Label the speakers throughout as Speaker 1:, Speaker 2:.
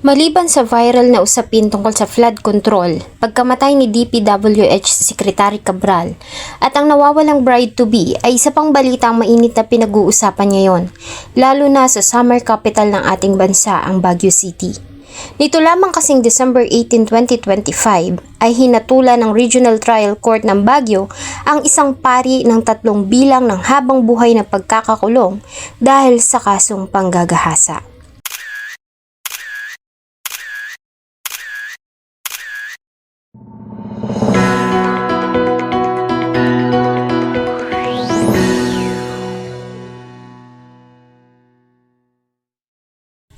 Speaker 1: Maliban sa viral na usapin tungkol sa flood control, pagkamatay ni DPWH Secretary Cabral at ang nawawalang bride-to-be ay isa pang balitang mainit na pinag-uusapan ngayon, lalo na sa summer capital ng ating bansa, ang Baguio City. Nito lamang kasing December 18, 2025 ay hinatulan ng Regional Trial Court ng Baguio ang isang pari ng 3 bilang ng habang buhay na pagkakakulong dahil sa kasong panggagahasa.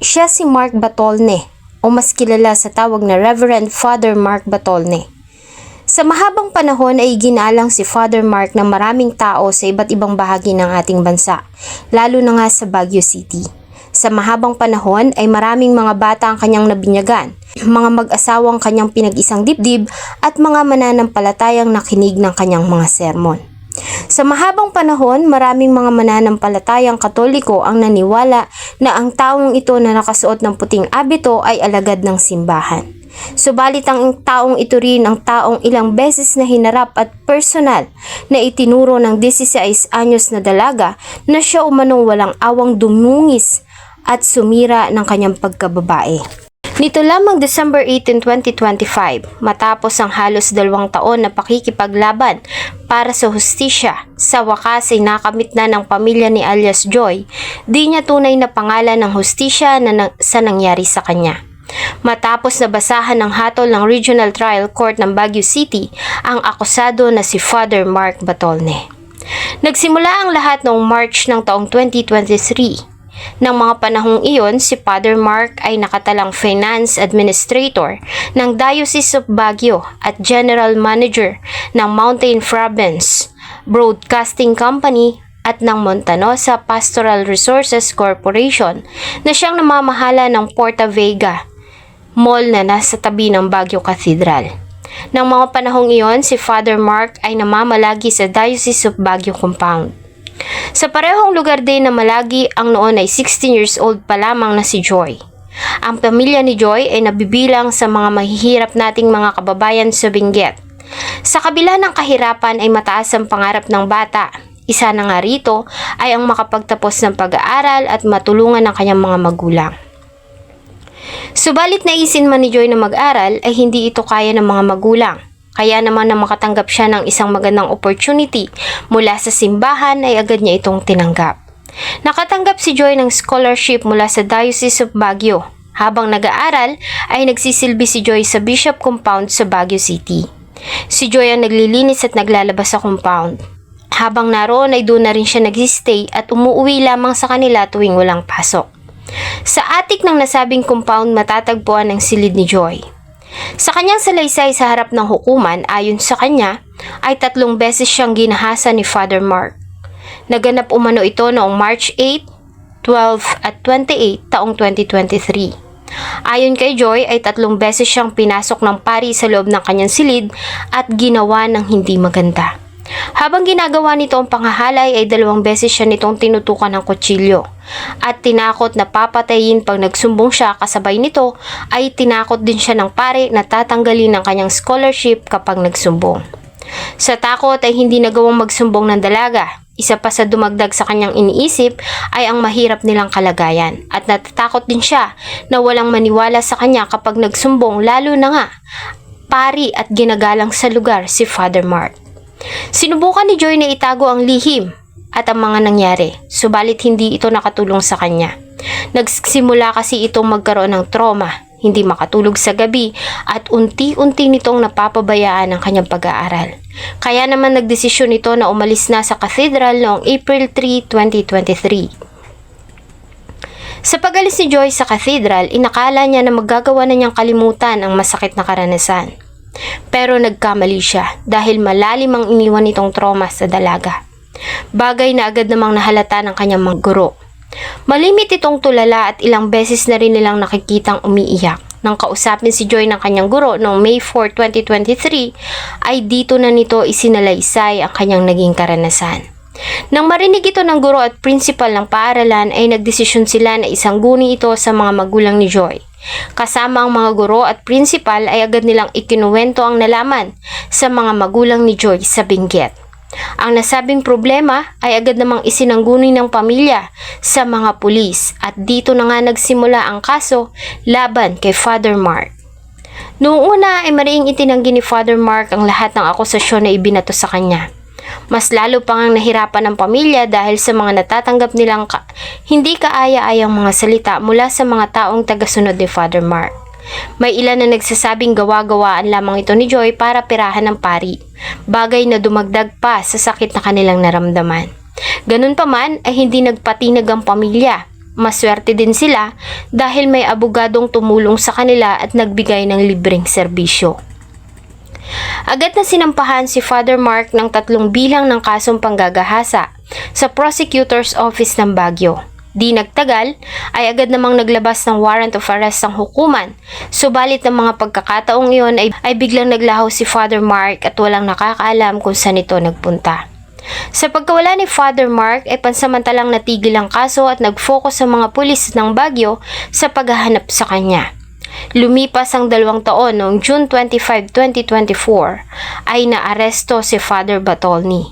Speaker 1: Siya si Mark Batolne o mas kilala sa tawag na Reverend Father Mark Batolne. Sa mahabang panahon ay ginalang si Father Mark ng maraming tao sa iba't ibang bahagi ng ating bansa, lalo na nga sa Baguio City. Sa mahabang panahon ay maraming mga bata ang kanyang nabinyagan, mga mag-asawang kanyang pinag-isang dibdib at mga mananampalatayang nakinig ng kanyang mga sermon. Sa mahabang panahon, maraming mga mananampalatayang Katoliko ang naniwala na ang taong ito na nakasuot ng puting abito ay alagad ng simbahan. Subalit ang taong ito rin ang taong ilang beses na hinarap at personal na itinuro ng 16 anyos na dalaga na siya umanong walang awang dumungis at sumira ng kanyang pagkababae. Nito lamang December 18, 2025, matapos ang halos 2 taon na pakikipaglaban para sa hustisya, sa wakas ay nakamit na ng pamilya ni alias Joy, di niya tunay na pangalan ng hustisya sa nangyari sa kanya. Matapos na basahan ng hatol ng Regional Trial Court ng Baguio City ang akusado na si Father Mark Batolne. Nagsimula ang lahat noong March ng taong 2023. Nang mga panahong iyon, si Father Mark ay nakatalang Finance Administrator ng Diocese of Baguio at General Manager ng Mountain Province Broadcasting Company at ng Montanosa Pastoral Resources Corporation na siyang namamahala ng Porta Vega Mall na nasa tabi ng Baguio Cathedral. Nang mga panahong iyon, si Father Mark ay namamalagi sa Diocese of Baguio Compound. Sa parehong lugar din na malagi ang noon ay 16 years old pa lamang na si Joy. Ang pamilya ni Joy ay nabibilang sa mga mahihirap nating mga kababayan sa Benguet. Sa kabila ng kahirapan ay mataas ang pangarap ng bata. Isa na nga rito ay ang makapagtapos ng pag-aaral at matulungan ng kanyang mga magulang. Subalit naisin man ni Joy na mag-aral ay hindi ito kaya ng mga magulang. Kaya naman na makatanggap siya ng isang magandang opportunity mula sa simbahan ay agad niya itong tinanggap. Nakatanggap si Joy ng scholarship mula sa Diocese of Baguio. Habang nag-aaral ay nagsisilbi si Joy sa Bishop Compound sa Baguio City. Si Joy ang naglilinis at naglalabas sa compound. Habang naroon ay doon na rin siya nagsistay at umuwi lamang sa kanila tuwing walang pasok. Sa attic ng nasabing compound matatagpuan ang silid ni Joy. Sa kanyang salaysay sa harap ng hukuman, ayon sa kanya, ay 3 beses siyang ginahasa ni Father Mark. Naganap umano ito noong March 8, 12 at 28 taong 2023. Ayon kay Joy ay 3 beses siyang pinasok ng pari sa loob ng kanyang silid at ginawa ng hindi maganda. Habang ginagawa nito ang panghahalay ay 2 beses siya nitong tinutukan ng kutsilyo at tinakot na papatayin pag nagsumbong siya. Kasabay nito ay tinakot din siya ng pare na tatanggalin ng kanyang scholarship kapag nagsumbong. Sa takot ay hindi nagawang magsumbong ng dalaga. Isa pa sa dumagdag sa kanyang iniisip ay ang mahirap nilang kalagayan at natatakot din siya na walang maniwala sa kanya kapag nagsumbong, lalo na nga pari at ginagalang sa lugar si Father Mark. Sinubukan ni Joy na itago ang lihim at ang mga nangyari, subalit hindi ito nakatulong sa kanya. Nagsimula kasi itong magkaroon ng trauma, hindi makatulog sa gabi at unti-unti nitong napapabayaan ang kanyang pag-aaral. Kaya naman nagdesisyon ito na umalis na sa cathedral noong April 3, 2023. Sa pag-alis ni Joy sa cathedral, inakala niya na magagawa na niyang kalimutan ang masakit na karanasan. Pero nagkamali siya dahil malalim ang iniwan nitong trauma sa dalaga. Bagay na agad namang nahalata ng kanyang mga guro. Malimit itong tulala at ilang beses na rin nilang nakikitang umiiyak. Nang kausapin si Joy ng kanyang guro noong May 4, 2023 ay dito na nito isinalaysay ang kanyang naging karanasan. Nang marinig ito ng guro at principal ng paaralan ay nagdesisyon sila na isangguni ito sa mga magulang ni Joy. Kasama ang mga guro at principal ay agad nilang ikinuwento ang nalaman sa mga magulang ni Joy sa Benguet. Ang nasabing problema ay agad namang isinangguni ng pamilya sa mga pulis at dito na nga nagsimula ang kaso laban kay Father Mark. Noong una ay mariing itinanggi ni Father Mark ang lahat ng akusasyon na ibinato sa kanya. Mas lalo pang ang nahirapan ng pamilya dahil sa mga natatanggap nilang hindi kaaya-ayang mga salita mula sa mga taong tagasunod ni Father Mark. May ilan na nagsasabing gawa-gawaan lamang ito ni Joy para pirahan ng pari, bagay na dumagdag pa sa sakit na kanilang naramdaman. Ganun pa man ay hindi nagpatinag ang pamilya. Maswerte din sila dahil may abogadong tumulong sa kanila at nagbigay ng libreng serbisyo. Agad na sinampahan si Father Mark ng 3 bilang ng kasong panggagahasa sa Prosecutor's Office ng Baguio. Di nagtagal ay agad namang naglabas ng warrant of arrest ang hukuman, subalit ng mga pagkakataong iyon ay biglang naglaho si Father Mark at walang nakakaalam kung saan ito nagpunta. Sa pagkawala ni Father Mark ay pansamantalang natigil ang kaso at nag-focus ang mga pulis ng Baguio sa paghahanap sa kanya. Lumipas ang 2 taon noong June 25, 2024 ay naaresto si Father Batolni.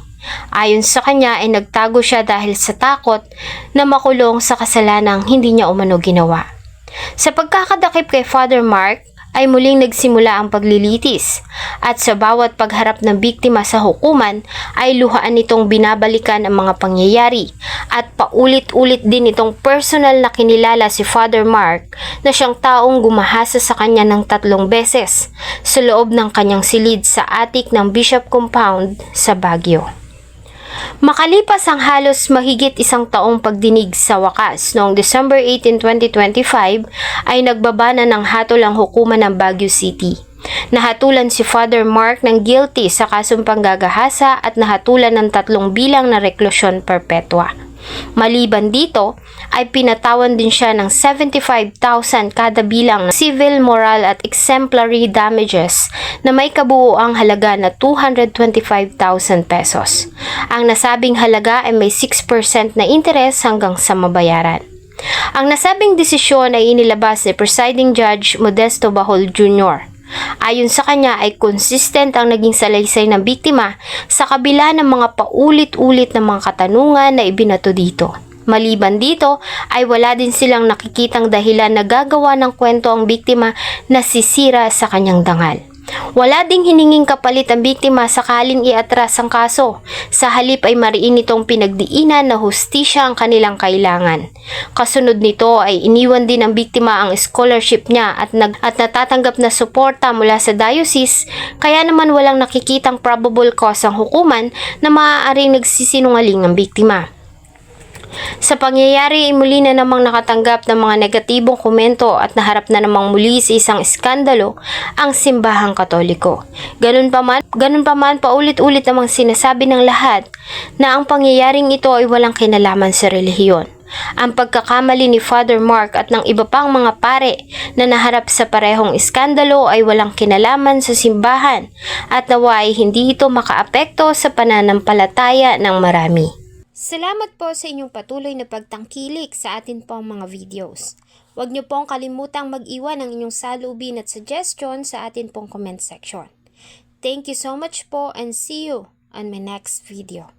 Speaker 1: Ayon sa kanya ay nagtago siya dahil sa takot na makulong sa kasalanang hindi niya umano ginawa. Sa pagkakadakip kay Father Mark ay muling nagsimula ang paglilitis at sa bawat pagharap ng biktima sa hukuman ay luhaan nitong binabalikan ang mga pangyayari at paulit-ulit din itong personal na kinilala si Father Mark na siyang taong gumahasa sa kanya ng 3 beses sa loob ng kanyang silid sa attic ng Bishop Compound sa Baguio. Makalipas ang halos mahigit 1 taong pagdinig sa wakas noong December 18, 2025 ay nagbaba na ng hatol ang hukuman ng Baguio City. Nahatulan si Father Mark ng guilty sa kasong panggagahasa at nahatulan ng 3 bilang na reklusyon perpetua. Maliban dito, ay pinatawan din siya ng 75,000 kada bilang na civil, moral at exemplary damages na may kabuuang halaga na 225,000 pesos. Ang nasabing halaga ay may 6% na interes hanggang sa mabayaran. Ang nasabing desisyon ay inilabas ni Presiding Judge Modesto Bahol Jr. Ayon sa kanya ay consistent ang naging salaysay ng biktima sa kabila ng mga paulit-ulit na mga katanungan na ibinato dito. Maliban dito ay wala din silang nakikitang dahilan na gagawa ng kwento ang biktima na sisira sa kanyang dangal. Wala ding hininging kapalit ang biktima sakaling iatras ang kaso. Sa halip ay mariin itong pinagdiinan na hustisya ang kanilang kailangan. Kasunod nito ay iniwan din ng biktima ang scholarship niya at natatanggap na suporta mula sa diocese, kaya naman walang nakikitang probable cause ang hukuman na maaaring nagsisinungaling ang biktima. Sa pangyayari ay muli na namang nakatanggap ng mga negatibong komento at naharap na namang muli sa isang iskandalo ang simbahang Katoliko. Ganun pa man paulit-ulit namang sinasabi ng lahat na ang pangyayaring ito ay walang kinalaman sa relihiyon. Ang pagkakamali ni Father Mark at ng iba pang mga pare na naharap sa parehong iskandalo ay walang kinalaman sa simbahan at naway hindi ito makaapekto sa pananampalataya ng marami. Salamat po sa inyong patuloy na pagtangkilik sa atin pong mga videos. Huwag niyo pong kalimutang mag-iwan ng inyong salubin at suggestion sa atin pong comment section. Thank you so much po and see you on my next video.